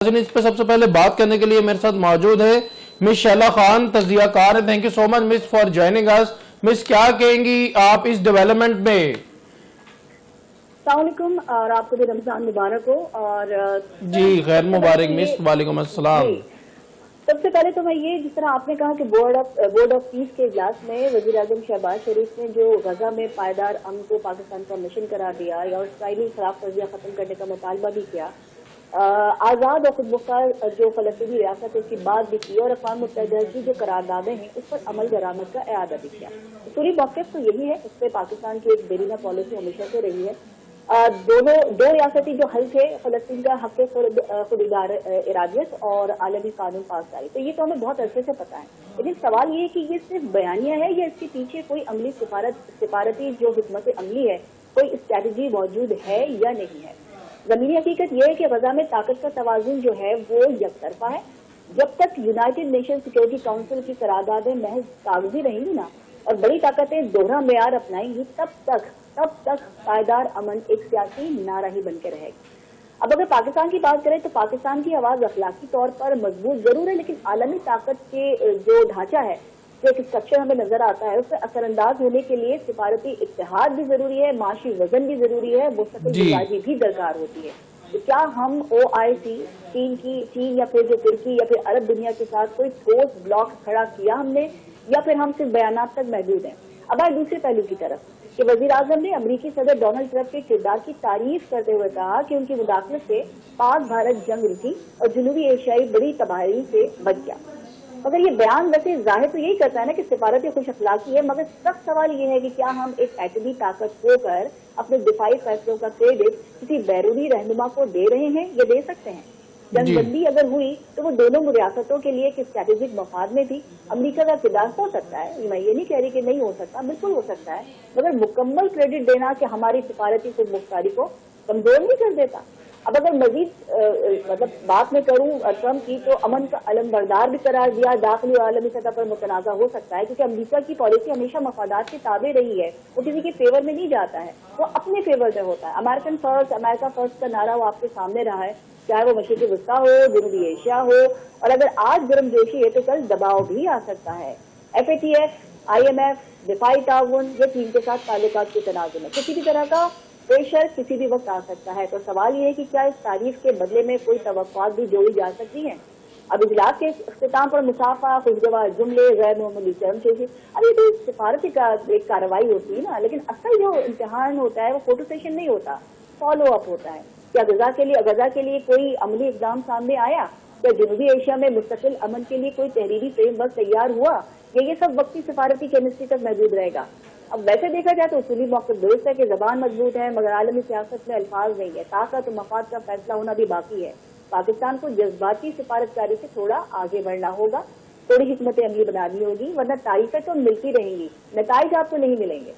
इस पे सबसे पहले बात करने के लिए मेरे साथ मौजूद है मिस शैला खान, तजिया कार है। Thank you so much miss for joining us. Miss, क्या कहेंगी आप इस डेवलपमेंट में? अस्सलामुअलैकुम और आपको भी रमजान मुबारक हो। और जी खैर मुबारक मिस। वालेकुम अस्सलाम। सबसे पहले तो मैं ये, जिस तरह आपने कहा कि बोर्ड ऑफ पीस के इजलास में वज़ीर आज़म शहबाज शरीफ ने जो गजा में पायदार अमन को पाकिस्तान का मिशन करार दिया या इसराइली खिलाफ तजिया खत्म करने का मुतालबा भी किया, आज़ाद और खुद मुख्तार जो फलस्तीनी रियासत है उसकी बात भी की और अक़वाम मुत्तहिदा की जो करारदादें हैं उस पर अमल दरामद का इआदा भी किया। पूरी मौक़िफ़ तो यही है, इस पर पाकिस्तान की एक बेरीना पॉलिसी हमेशा से रही है। दो रियासती जो हल थे, फलस्तीन का हक़ खुद इरादियत और आलमी कानून पासदारी, तो ये तो हमें बहुत अरसे से पता है। लेकिन सवाल ये है कि ये सिर्फ बयानिया है या इसके पीछे कोई अमली सिफारती जो हिकमत अमली है, कोई स्ट्रैटेजी मौजूद है या नहीं है। ज़मीनी हकीकत यह है कि गजा में ताकत का तवाज़ुन जो है वो यकतरफा है। जब तक यूनाइटेड नेशन सिक्योरिटी काउंसिल की करारदादें महज कागजी रहेंगी ना और बड़ी ताकतें दोहरा मेयार अपनाएंगी, तब तक पायदार अमन एक सियासी नारा ही बन के रहेगा। अब अगर पाकिस्तान की बात करें तो पाकिस्तान की आवाज़ अखलाकी तौर पर मजबूत जरूर है, लेकिन आलमी ताकत के जो ढांचा है, जो एक स्ट्रक्चर हमें नजर आता है, उससे असरअंदाज होने के लिए सिफारती इत्तेहाद भी जरूरी है, माशी वजन भी जरूरी है, मुस्तकिल मिजाजी भी दरकार होती है। तो क्या हम OIC चीन या फिर जो तुर्की या फिर अरब दुनिया के साथ कोई ठोस ब्लॉक खड़ा किया हमने, या फिर हम सिर्फ बयानात तक महदूद हैं? अब आए दूसरे पहलू की तरफ कि वजीर आजम ने अमरीकी सदर डोनाल्ड ट्रंप के किरदार की तारीफ करते हुए कहा कि उनकी मुदाखलत से पाक भारत जंग रुकी और जनूबी एशियाई बड़ी तबाही से बच गया। मगर ये बयान वैसे जाहिर तो यही करता है ना कि सिफारती खुश अखलाकी है, मगर सख्त सवाल ये है कि क्या हम एक एटमी ताकत होकर अपने दिफाई फैसलों का क्रेडिट किसी बैरूनी रहनुमा को दे रहे हैं या दे सकते हैं? जंगबंदी अगर हुई तो वो दोनों रियासतों के लिए एक स्ट्रैटेजिक मफाद में थी। अमेरिका का किरदार हो सकता है, मैं ये नहीं कह रही कि नहीं हो सकता, बिल्कुल हो सकता है, मगर मुकम्मल क्रेडिट देना कि हमारी सिफारती खुद मुख्तारी को कमजोर नहीं कर देता। अब अगर मजीद बात में करूं ट्रंप की, तो अमन का अलमबरदार भी करार दिया, दाखिली और आलमी सतह पर मुतनाज़ा हो सकता है, क्योंकि अमेरिका की पॉलिसी हमेशा मफादात के ताबे रही है, वो किसी के फेवर में नहीं जाता है, वो अपने फेवर में होता है। अमेरिका फर्स्ट का नारा वो आपके सामने रहा है, चाहे वो मशरिक़ी वस्ता हो, जनूबी एशिया हो, और अगर आज गर्मजोशी है तो कल दबाव भी आ सकता है। FATF, IMF, दिफाई ताउन, ये चीन के साथ ताल्लुकात के तनाज़ुर में किसी भी तरह का प्रेशर किसी भी वक्त आ सकता है। तो सवाल ये है कि क्या इस तारीफ के बदले में कोई तवक्कुआत भी जोड़ी जा सकती हैं? अब इजलास के इख्तिताम पर मुसाफा, खुशगवार जुमले, गैर मामूली चरमचेज़ी, अब ये तो सिफारती का एक कार्रवाई होती है ना, लेकिन असल जो इम्तिहान होता है वो फोटो सेशन नहीं होता, फॉलो अप होता है। क्या गजा के लिए कोई अमली इक़दाम सामने आया? क्या जनूबी एशिया में मुस्तकिल अमन के लिए कोई तहरीरी फ्रेमवर्क तैयार हुआ? ये सब वक्ती सिफारती केमिस्ट्री तक महदूद रहेगा? अब वैसे देखा जाए तो उसूली मौक़िफ़ दुरुस्त है कि ज़बान मजबूत है, मगर आलमी सियासत में अल्फाज नहीं है, ताकत और मफाद का फैसला होना भी बाकी है। पाकिस्तान को जज्बाती सिफारतकारी से थोड़ा आगे बढ़ना होगा, थोड़ी हिकमत अमली बनानी होगी, वरना तारीफें तो मिलती रहेंगी, नताइज आपको नहीं मिलेंगे।